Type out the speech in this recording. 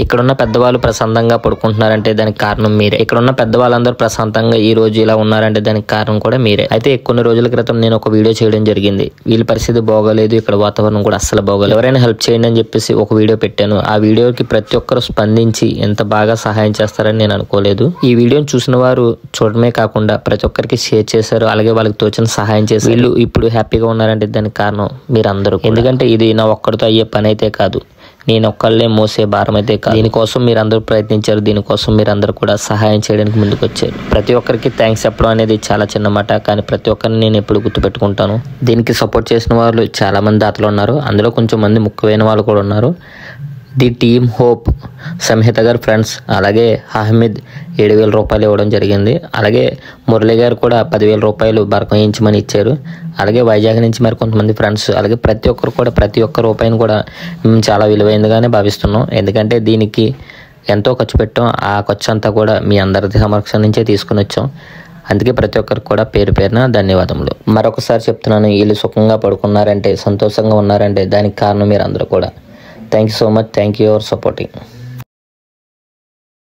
ఇక్కడున్న పెద్దవాళ్ళు ప్రశాంతంగా పడుకుంటున్నారంటే దానికి కారణం మీరే. ఇక్కడున్న పెద్దవాళ్ళందరూ ప్రశాంతంగా ఈ రోజు ఇలా ఉన్నారంటే దానికి కారణం కూడా మీరే. అయితే కొన్ని రోజుల క్రితం నేను ఒక వీడియో చేయడం జరిగింది. వీళ్ళ పరిస్థితి బాగోలేదు, ఇక్కడ వాతావరణం కూడా అస్సలు బాగోలేదు, ఎవరైనా హెల్ప్ చేయండి అని చెప్పేసి ఒక వీడియో పెట్టాను. ఆ వీడియోకి ప్రతి ఒక్కరు స్పందించి ఎంత బాగా సహాయం చేస్తారని నేను అనుకోలేదు. ఈ వీడియోని చూసిన వారు చూడమే కాకుండా ప్రతి ఒక్కరికి షేర్ చేశారు, అలాగే వాళ్ళకి తోచిన సహాయం చేసి వీళ్ళు ఇప్పుడు హ్యాపీగా ఉన్నారంటే దానికి కారణం మీరందరూ. ఎందుకంటే ఇది నా ఒక్కడితో అయ్యే పని అయితే కాదు, నేను ఒక్కళ్ళే మోసే భారం అయితే కాదు. దీనికోసం మీరందరూ ప్రయత్నించారు, దీనికోసం మీరందరూ కూడా సహాయం చేయడానికి ముందుకు వచ్చారు. ప్రతి ఒక్కరికి థ్యాంక్స్ చెప్పడం అనేది చాలా చిన్న మాట, కానీ ప్రతి ఒక్కరిని నేను ఎప్పుడు గుర్తుపెట్టుకుంటాను. దీనికి సపోర్ట్ చేసిన వాళ్ళు చాలా మంది దాతలు ఉన్నారు, అందులో కొంచెం మంది ముఖ్యమైన వాళ్ళు కూడా ఉన్నారు. ది టీమ్ హోప్ సంహిత గారు ఫ్రెండ్స్, అలాగే అహ్మద్ 7,000 రూపాయలు ఇవ్వడం జరిగింది. అలాగే మురళి గారు కూడా 10,000 రూపాయలు బరకయించమని ఇచ్చారు. అలాగే వైజాగ్ నుంచి మరి కొంతమంది ఫ్రెండ్స్, అలాగే ప్రతి ఒక్కరు కూడా ప్రతి ఒక్క రూపాయిని కూడా మేము చాలా విలువైనదిగానే భావిస్తున్నాం. ఎందుకంటే దీనికి ఎంతో ఖర్చు పెట్టాం, ఆ ఖర్చు అంతా కూడా మీ అందరి సమక్షం నుంచే తీసుకుని వచ్చాం. అందుకే ప్రతి ఒక్కరికి కూడా పేరు పేరున ధన్యవాదములు. మరొకసారి చెప్తున్నాను, వీళ్ళు సుఖంగా పడుకున్నారంటే, సంతోషంగా ఉన్నారంటే దానికి కారణం మీరు అందరూ కూడా. Thank you so much. Thank you for supporting.